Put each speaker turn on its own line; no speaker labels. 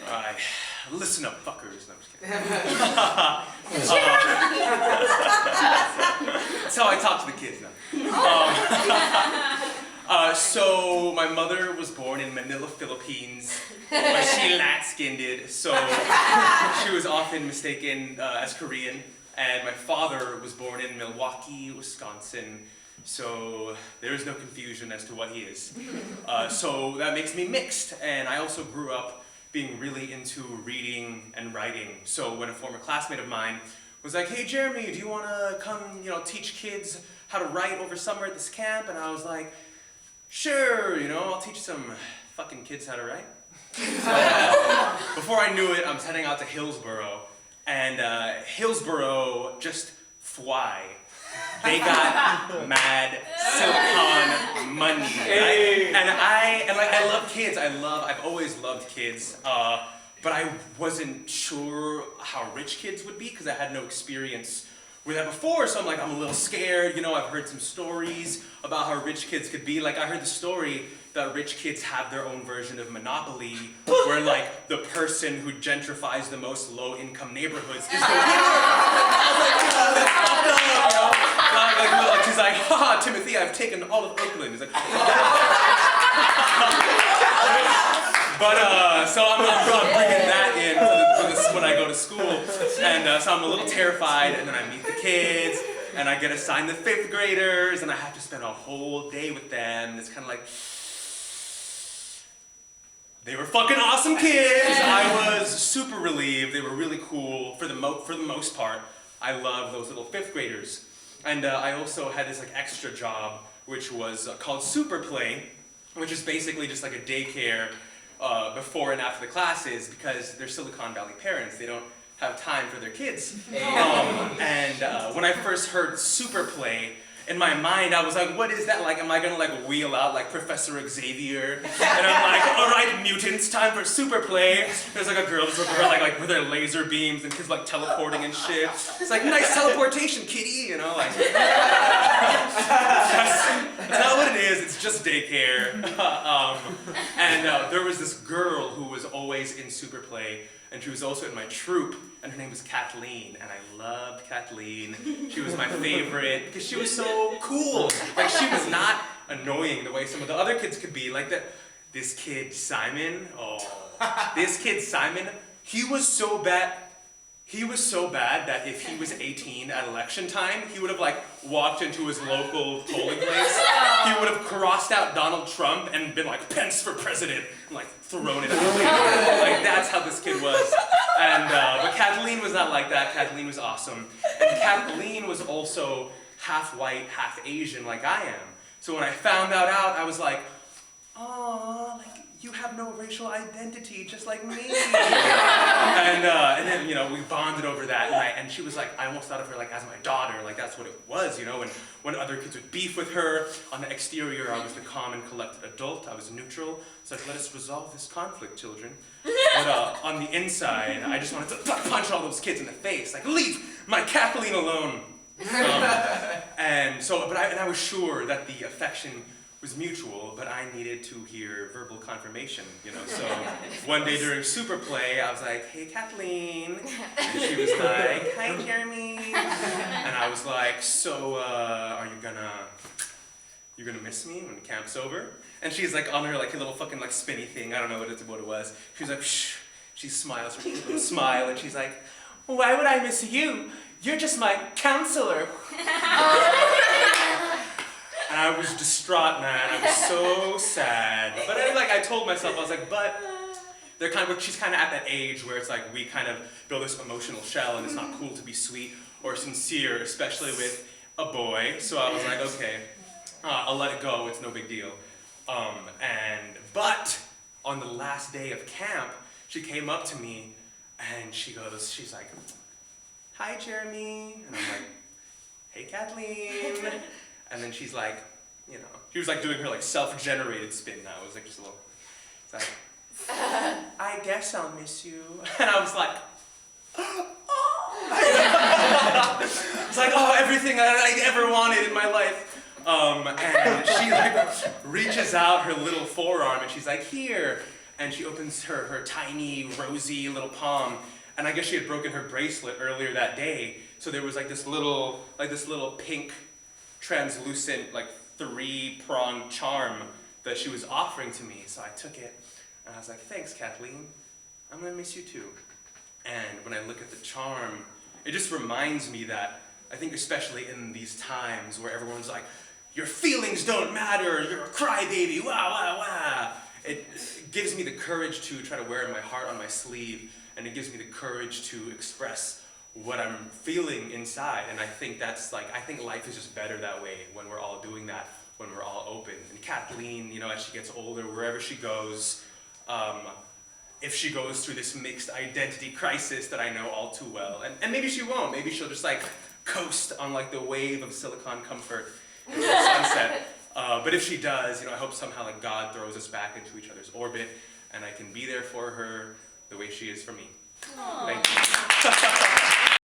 Alright, listen up, fuckers. No, I'm just kidding. That's how I talk to the kids now. So my mother was born in Manila, Philippines, but she light-skinned, so she was often mistaken as Korean. And my father was born in Milwaukee, Wisconsin, so there is no confusion as to what he is. So that makes me mixed, and I also grew up being really into reading and writing. So when a former classmate of mine was like, "Hey Jeremy, do you want to come, teach kids how to write over summer at this camp?" And I was like, "Sure, I'll teach some fucking kids how to write." So, before I knew it, I was heading out to Hillsboro, and Hillsboro just fly. They got mad silicon money, right? And I love kids. I've always loved kids, but I wasn't sure how rich kids would be because I had no experience with that before. So I'm a little scared. I've heard some stories about how rich kids could be. Like I heard the story that rich kids have their own version of Monopoly, where like the person who gentrifies the most low-income neighborhoods is the winner. I was like, "Oh, that's fucked up," Like, she's like, "Haha, Timothy, I've taken all of Oakland." He's like, but so I'm bringing that in for this when I go to school, and so I'm a little terrified. And then I meet the kids, and I get assigned the 5th graders, and I have to spend a whole day with them. It's kind of like, they were fucking awesome kids. I was super relieved. They were really cool for the most part. I love those little 5th graders. And I also had this extra job, which was called Super Play, which is basically just like a daycare before and after the classes, because they're Silicon Valley parents. They don't have time for their kids. And when I first heard Super Play, in my mind, I was like, what is that? Like, am I gonna wheel out like Professor Xavier? And I'm like, all right, mutants, time for Super Play. There's a girl like with their laser beams and kids teleporting and shit. It's like, nice teleportation, kitty, That's not what it is. It's just daycare. And there was this girl who was always in Super Play, and she was also in my troupe, and her name was Kathleen, and I loved Kathleen. She was my favorite because she was so cool. Like, she was not annoying the way some of the other kids could be. Like this kid Simon, he was so bad. He was so bad that if he was 18 at election time, he would have walked into his local polling place. He would have crossed out Donald Trump and been like, "Pence for president," and thrown it out. That's how this kid was. And but Kathleen was not like that. Kathleen was awesome. And Kathleen was also half white, half Asian like I am. So when I found that out, I was like, "Oh, you have no racial identity, just like me." And then we bonded over that, and she was like, I almost thought of her as my daughter, that's what it was, And when other kids would beef with her, on the exterior I was the calm and collected adult. I was neutral. It's like, let us resolve this conflict, children. But on the inside, I just wanted to punch all those kids in the face, leave my Kathleen alone. And I was sure that the affection was mutual, but I needed to hear verbal confirmation, So one day during Super Play, I was like, "Hey, Kathleen," and she was like, "Hi, Jeremy," and I was like, "So, are you gonna miss me when camp's over?" And she's on her little fucking spinny thing. I don't know what it was. She's like, "Shh." She smiles her cute little smile, and she's like, "Why would I miss you? You're just my counselor." And I was distraught, man. I was so sad. But I told myself, I was like, but she's kind of at that age where it's we kind of build this emotional shell, and it's not cool to be sweet or sincere, especially with a boy. So I was like, okay, I'll let it go. It's no big deal. But on the last day of camp, she came up to me, and she's like, "Hi, Jeremy." And I'm like, "Hey, Kathleen." And then she's like, she was doing her self-generated spin now. It was just a little, it's like, "I guess I'll miss you." And I was like, oh. It's like, oh, everything I ever wanted in my life. And she reaches out her little forearm, and she's like, "Here." and she opens her tiny, rosy little palm, and I guess she had broken her bracelet earlier that day, so there was like this little pink, translucent, like 3-pronged charm that she was offering to me. So I took it, and I was like, thanks, Kathleen. I'm gonna miss you too. And when I look at the charm, it just reminds me that, I think especially in these times where everyone's like, your feelings don't matter, you're a crybaby, wah, wah, wah. It gives me the courage to try to wear my heart on my sleeve, and it gives me the courage to express what I'm feeling inside. And I think I think life is just better that way, when we're all doing that, when we're all open. And Kathleen, you know, as she gets older, wherever she goes, if she goes through this mixed identity crisis that I know all too well, and maybe she won't, maybe she'll just like coast on like the wave of silicon comfort into the sunset. But if she does, you know, I hope somehow like God throws us back into each other's orbit, and I can be there for her the way she is for me.
Aww.
Thank you.